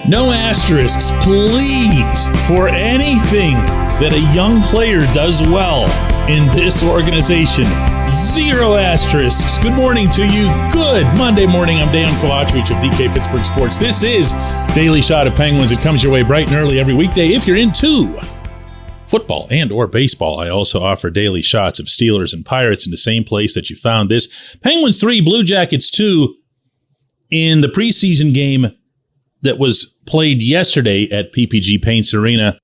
No asterisks, please, for anything that a young player does well in this organization. 0 asterisks. Good morning to you. Good Monday morning. I'm Dejan Kovacevic of DK Pittsburgh Sports. This is Daily Shot of Penguins. It comes your way bright and early every weekday. If you're into football and or baseball, I also offer daily shots of Steelers and Pirates in the same place that you found this. Penguins 3, Blue Jackets 2 in the preseason game that was played yesterday at PPG Paints Arena.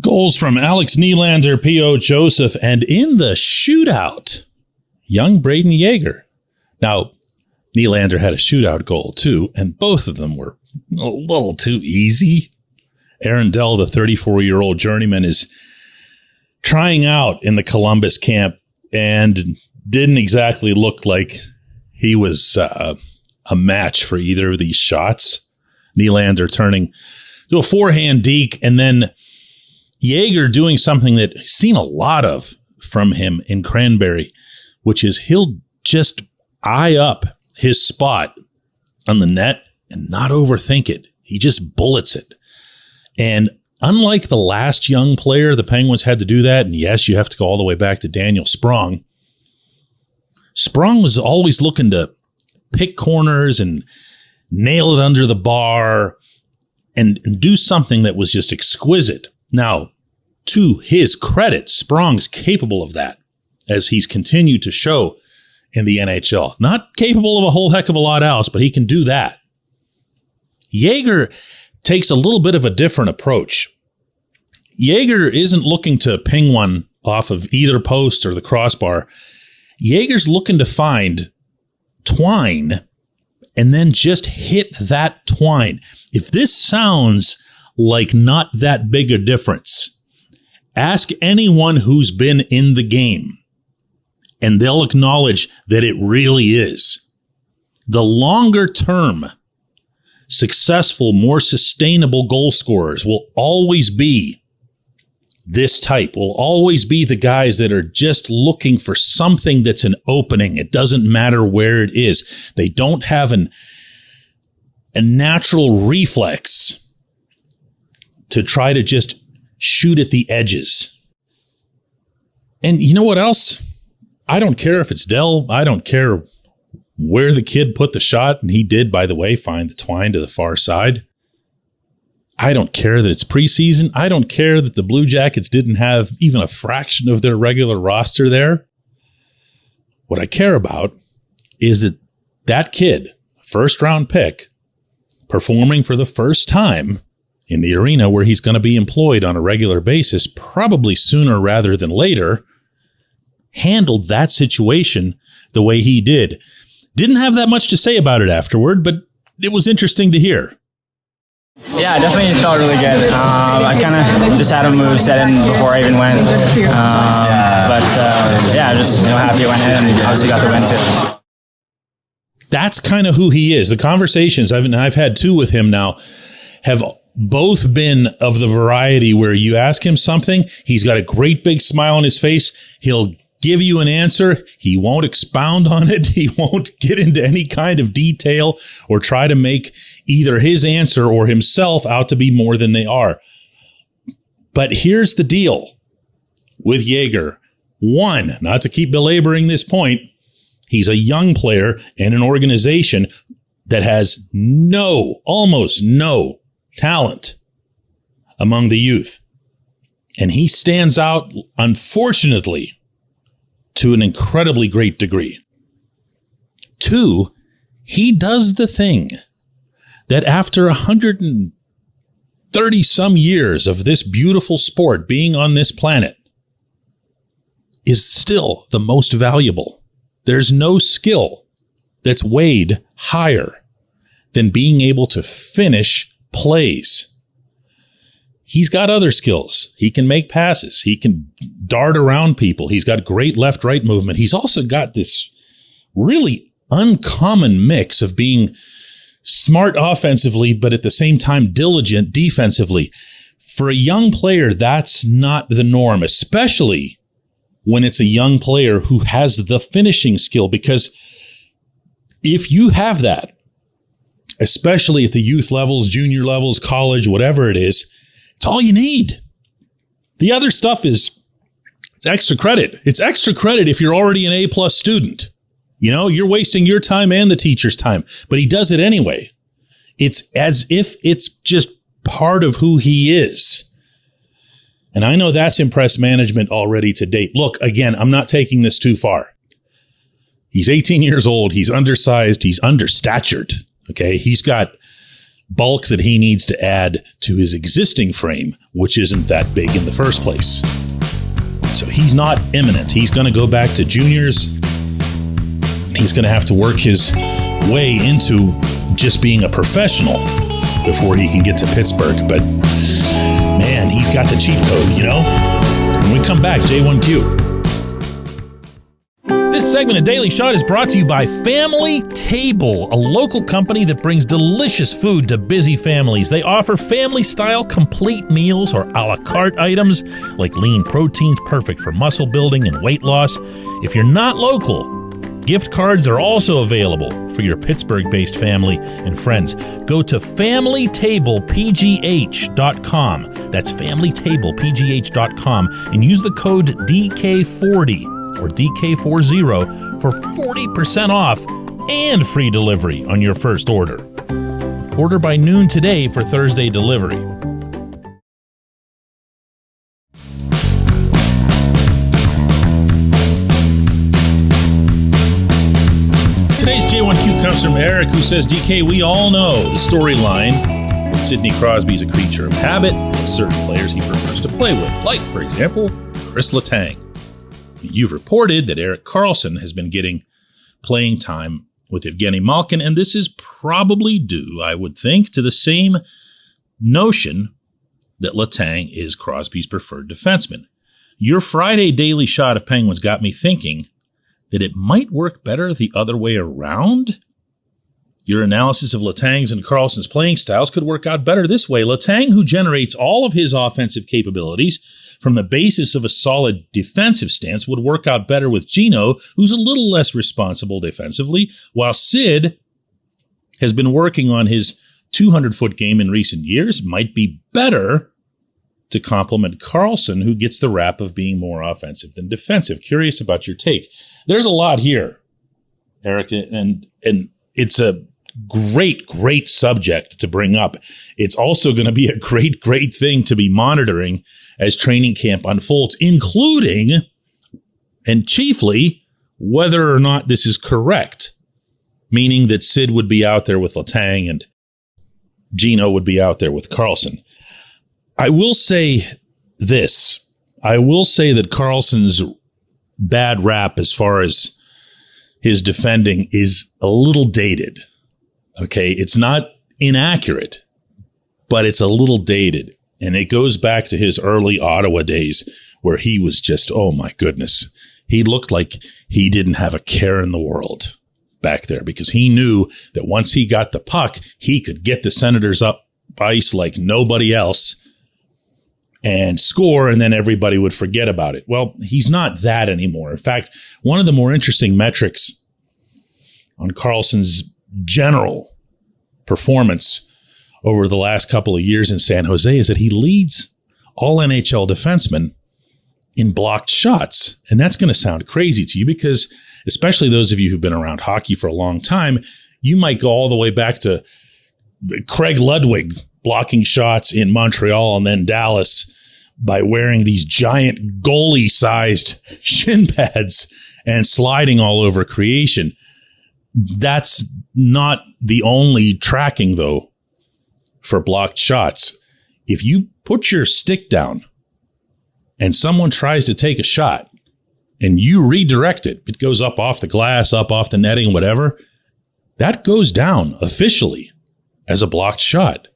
Goals from Alex Nylander, P.O. Joseph, and in the shootout, young Brayden Yager. Now, Nylander had a shootout goal too, and both of them were a little too easy. Aaron Dell, the 34-year-old journeyman, is trying out in the Columbus camp and didn't exactly look like he was a match for either of these shots. Nylander turning to a forehand deke, and then Yager doing something that I've seen a lot of from him in Cranberry, which is he'll just eye up his spot on the net and not overthink it. He just bullets it. And unlike the last young player, the Penguins had to do that. And yes, you have to go all the way back to Daniel Sprong. Sprong was always looking to pick corners and nail it under the bar and do something that was just exquisite. Now, to his credit, Sprong's capable of that, as he's continued to show in the NHL. Not capable of a whole heck of a lot else, but he can do that. Yager takes a little bit of a different approach. Yager isn't looking to ping one off of either post or the crossbar. Yager's looking to find twine and then just hit that twine. If this sounds like not that big a difference, ask anyone who's been in the game, and they'll acknowledge that it really is. The longer term, successful, more sustainable goal scorers will always be this type, will always be the guys that are just looking for something that's an opening. It doesn't matter where it is. They don't have a natural reflex to try to just shoot at the edges. And you know what else? I don't care if it's Dell. I don't care where the kid put the shot, and he did, by the way, find the twine to the far side. I don't care that it's preseason. I don't care that the Blue Jackets didn't have even a fraction of their regular roster there. What I care about is that that kid, first-round pick, performing for the first time in the arena where he's going to be employed on a regular basis, probably sooner rather than later, handled that situation the way he did. Didn't have that much to say about it afterward, but it was interesting to hear. Yeah, I definitely felt really good. I kind of just had a move set in before I even went. Yeah, just happy I went in and obviously got the win too. That's kind of who he is. The conversations, I've had 2 with him now, have both been of the variety where you ask him something, he's got a great big smile on his face, he'll give you an answer, he won't expound on it, he won't get into any kind of detail or try to make either his answer or himself out to be more than they are. But here's the deal with Yager. 1, not to keep belaboring this point, he's a young player in an organization that has almost no talent among the youth. And he stands out, unfortunately, to an incredibly great degree. 2, he does the thing that after 130 some years of this beautiful sport being on this planet is still the most valuable. There's no skill that's weighed higher than being able to finish plays. He's got other skills. He can make passes. He can dart around people. He's got great left-right movement. He's also got this really uncommon mix of being smart offensively, but at the same time diligent defensively. For a young player, that's not the norm, especially when it's a young player who has the finishing skill, because if you have that, especially at the youth levels, junior levels, college, whatever it is. It's all you need. The other stuff is it's extra credit. It's extra credit if you're already an A+ student. You know, you're wasting your time and the teacher's time, but he does it anyway. It's as if it's just part of who he is. And I know that's impressed management already to date. Look, again, I'm not taking this too far. He's 18 years old. He's undersized. He's understatured. Okay. He's got bulk that he needs to add to his existing frame, which isn't that big in the first place. So he's not imminent. He's going to go back to juniors. He's going to have to work his way into just being a professional before he can get to Pittsburgh. But man, he's got the cheat code, you know? When we come back, J1Q. This segment of Daily Shot is brought to you by Family Table, a local company that brings delicious food to busy families. They offer family-style complete meals or a la carte items like lean proteins, perfect for muscle building and weight loss. If you're not local, gift cards are also available for your Pittsburgh-based family and friends. Go to FamilyTablePGH.com. That's FamilyTablePGH.com and use the code DK40 or DK40 for 40% off and free delivery on your first order. Order by noon today for Thursday delivery. Today's J1Q comes from Eric, who says, DK, we all know the storyline that Sidney Crosby is a creature of habit and certain players he prefers to play with, like, for example, Chris Letang. You've reported that Erik Karlsson has been getting playing time with Evgeny Malkin, and this is probably due, I would think, to the same notion that Letang is Crosby's preferred defenseman. Your Friday daily shot of Penguins got me thinking that it might work better the other way around. Your analysis of Letang's and Karlsson's playing styles could work out better this way. Letang, who generates all of his offensive capabilities from the basis of a solid defensive stance, would work out better with Gino, who's a little less responsible defensively, while Sid has been working on his 200-foot game in recent years, might be better to complement Karlsson, who gets the rap of being more offensive than defensive. Curious about your take. There's a lot here, Eric, and it's a great subject to bring up. It's also going to be a great thing to be monitoring as training camp unfolds, including and chiefly whether or not this is correct, meaning that Sid would be out there with Letang and Gino would be out there with Karlsson. I will say this. I will say that Karlsson's bad rap as far as his defending is a little dated. Okay, it's not inaccurate, but it's a little dated. And it goes back to his early Ottawa days where he was just, oh my goodness. He looked like he didn't have a care in the world back there because he knew that once he got the puck, he could get the Senators up ice like nobody else and score, and then everybody would forget about it. Well, he's not that anymore. In fact, one of the more interesting metrics on Karlsson's general performance over the last couple of years in San Jose is that he leads all NHL defensemen in blocked shots. And that's going to sound crazy to you because, especially those of you who've been around hockey for a long time, you might go all the way back to Craig Ludwig blocking shots in Montreal and then Dallas by wearing these giant goalie-sized shin pads and sliding all over creation. That's not the only tracking, though, for blocked shots. If you put your stick down and someone tries to take a shot and you redirect it, it goes up off the glass, up off the netting, whatever, that goes down officially as a blocked shot.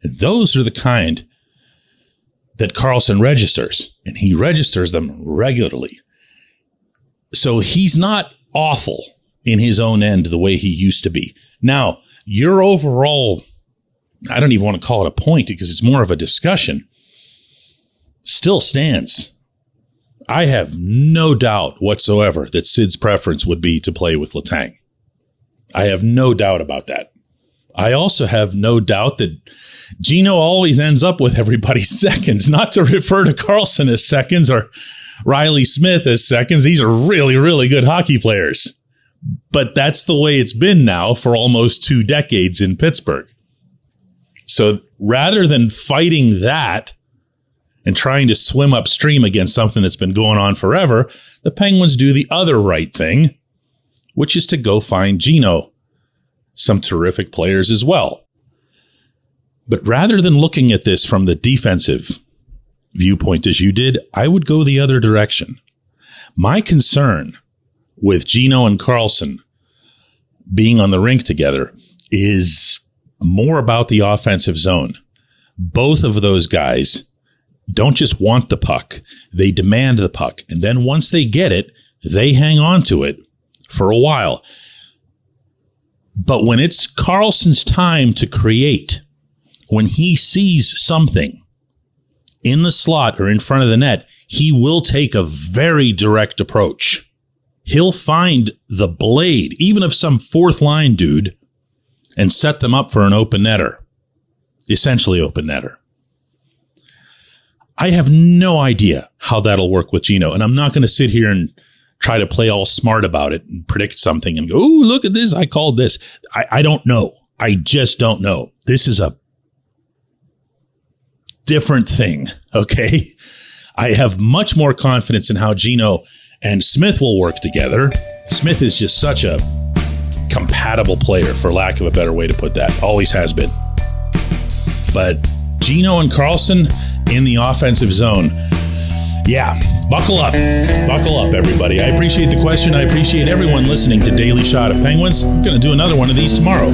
And those are the kind that Karlsson registers, and he registers them regularly. So he's not awful in his own end the way he used to be. Now, your overall, I don't even want to call it a point because it's more of a discussion, still stands. I have no doubt whatsoever that Sid's preference would be to play with Letang. I have no doubt about that. I also have no doubt that Gino always ends up with everybody's seconds, not to refer to Karlsson as seconds or Riley Smith as seconds. These are really, really good hockey players. But that's the way it's been now for almost 2 decades in Pittsburgh. So rather than fighting that and trying to swim upstream against something that's been going on forever, the Penguins do the other right thing, which is to go find Gino some terrific players as well. But rather than looking at this from the defensive viewpoint as you did, I would go the other direction. My concern with Gino and Karlsson being on the rink together is more about the offensive zone. Both of those guys don't just want the puck, they demand the puck. And then once they get it, they hang on to it for a while. But when it's Karlsson's time to create, when he sees something in the slot or in front of the net, he will take a very direct approach. He'll find the blade, even of some fourth line dude, and set them up for an open netter, essentially open netter. I have no idea how that'll work with Gino, and I'm not going to sit here and try to play all smart about it and predict something and go, "Ooh, look at this, I called this." I don't know. I just don't know. This is a different thing, okay? I have much more confidence in how Gino and Smith will work together. Smith is just such a compatible player, for lack of a better way to put that. Always has been. But Gino and Karlsson in the offensive zone, yeah, buckle up. Buckle up, everybody. I appreciate the question. I appreciate everyone listening to Daily Shot of Penguins. I'm going to do another one of these tomorrow.